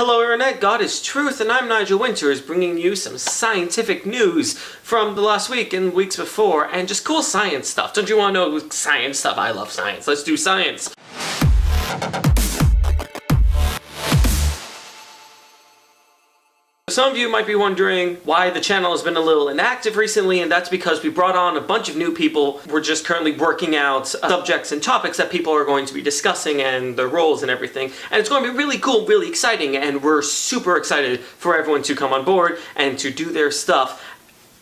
Hello Internet, God is Truth, and I'm Nigel Winters, bringing you some scientific news from the last week and weeks before, and just cool science stuff. Don't you want to know science stuff? I love science. Let's do science. Some of you might be wondering why the channel has been a little inactive recently, and that's because we brought on a bunch of new people. We're just currently working out subjects and topics that people are going to be discussing and their roles and everything. And it's going to be really cool, really exciting, and we're super excited for everyone to come on board and to do their stuff.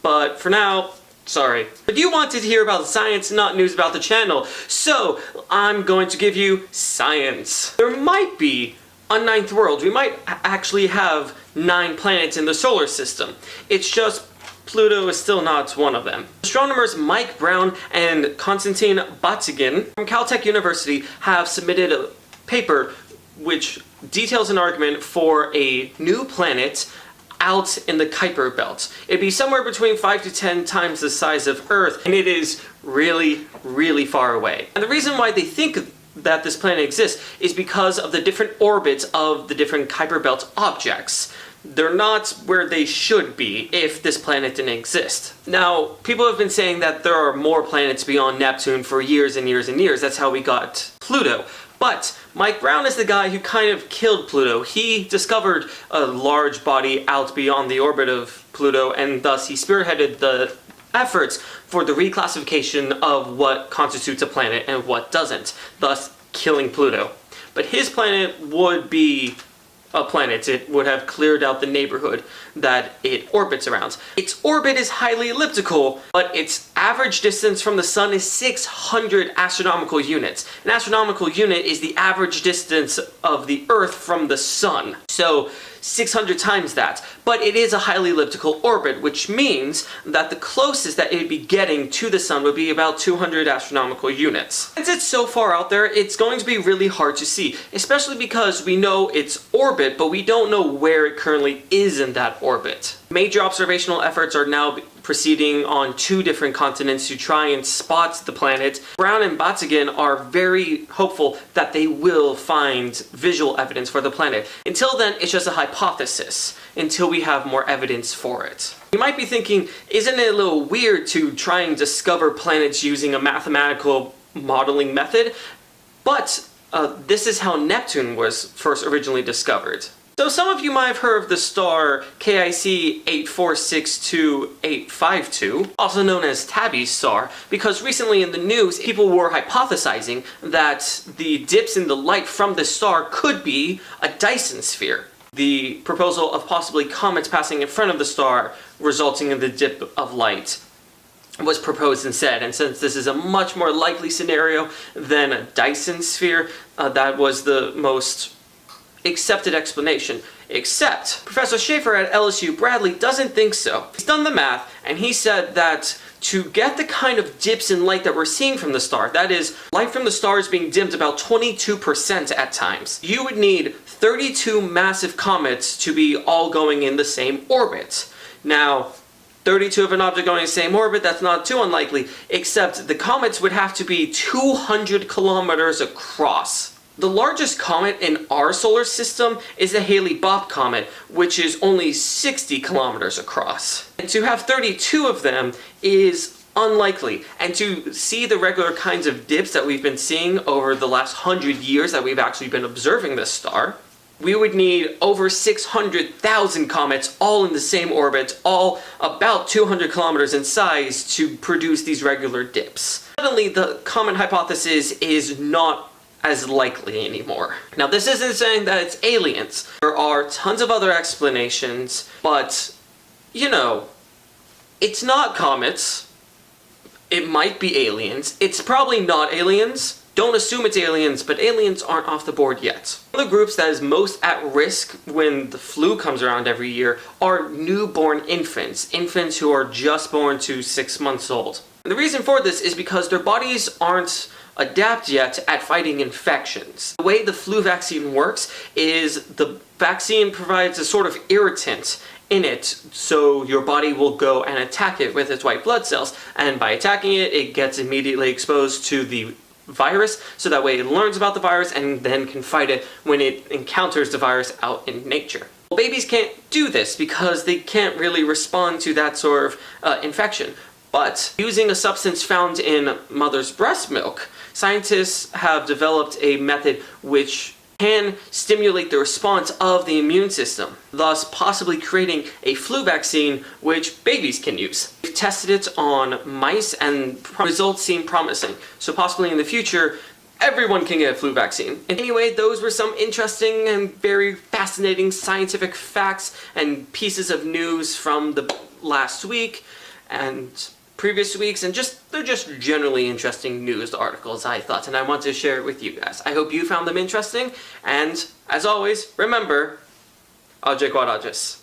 But for now, sorry. But you wanted to hear about science, not news about the channel. So I'm going to give you science. There might be a ninth world. We might actually have 9 planets in the solar system. It's just Pluto is still not one of them. Astronomers Mike Brown and Konstantin Batygin from Caltech University have submitted a paper which details an argument for a new planet out in the Kuiper Belt. It'd be somewhere between 5 to 10 times the size of Earth, and it is really far away. And the reason why they think that this planet exists is because of the different orbits of the different Kuiper Belt objects. They're not where they should be if this planet didn't exist. Now, people have been saying that there are more planets beyond Neptune for years and years and years. That's how we got Pluto. But Mike Brown is the guy who kind of killed Pluto. He discovered a large body out beyond the orbit of Pluto, and thus he spearheaded the efforts for the reclassification of what constitutes a planet and what doesn't, thus killing Pluto. But his planet would be a planet. It would have cleared out the neighborhood that it orbits around. Its orbit is highly elliptical, but its average distance from the sun is 600 astronomical units. An astronomical unit is the average distance of the Earth from the sun. So 600 times that. But it is a highly elliptical orbit, which means that the closest that it would be getting to the sun would be about 200 astronomical units. Since it's so far out there, it's going to be really hard to see, especially because we know its orbit, but we don't know where it currently is in that orbit. Major observational efforts are now proceeding on 2 different continents to try and spot the planet. Brown and Batygin are very hopeful that they will find visual evidence for the planet. Until then, it's just a hypothesis, until we have more evidence for it. You might be thinking, isn't it a little weird to try and discover planets using a mathematical modeling method? But this is how Neptune was first originally discovered. So some of you might have heard of the star KIC 8462852, also known as Tabby's star, because recently in the news people were hypothesizing that the dips in the light from this star could be a Dyson sphere. The proposal of possibly comets passing in front of the star resulting in the dip of light was proposed instead, and since this is a much more likely scenario than a Dyson sphere, that was the most accepted explanation. Except Professor Schaefer at LSU Bradley doesn't think so. He's done the math, and he said that to get the kind of dips in light that we're seeing from the star, that is, light from the star is being dimmed about 22% at times, you would need 32 massive comets to be all going in the same orbit. Now, 32 of an object going in the same orbit, that's not too unlikely, except the comets would have to be 200 kilometers across. The largest comet in our solar system is the Halley-Bopp comet, which is only 60 kilometers across. And to have 32 of them is unlikely. And to see the regular kinds of dips that we've been seeing over the last 100 years that we've actually been observing this star, we would need over 600,000 comets all in the same orbit, all about 200 kilometers in size, to produce these regular dips. Suddenly, the comet hypothesis is not as likely anymore. Now, this isn't saying that it's aliens. There are tons of other explanations, but, you know, it's not comets. It might be aliens. It's probably not aliens. Don't assume it's aliens, but aliens aren't off the board yet. One of the groups that is most at risk when the flu comes around every year are newborn infants. Infants who are just born to 6 months old. And the reason for this is because their bodies aren't adapt yet at fighting infections. The way the flu vaccine works is the vaccine provides a sort of irritant in it, so your body will go and attack it with its white blood cells, and by attacking it, it gets immediately exposed to the virus, so that way it learns about the virus and then can fight it when it encounters the virus out in nature. Well, babies can't do this because they can't really respond to that sort of infection. But using a substance found in mother's breast milk, scientists have developed a method which can stimulate the response of the immune system, thus possibly creating a flu vaccine which babies can use. We've tested it on mice and results seem promising, so possibly in the future everyone can get a flu vaccine. And anyway, those were some interesting and very fascinating scientific facts and pieces of news from the last week and previous weeks, and they're just generally interesting news articles, I thought, and I want to share it with you guys. I hope you found them interesting, and as always, remember, Ajay Guarajas.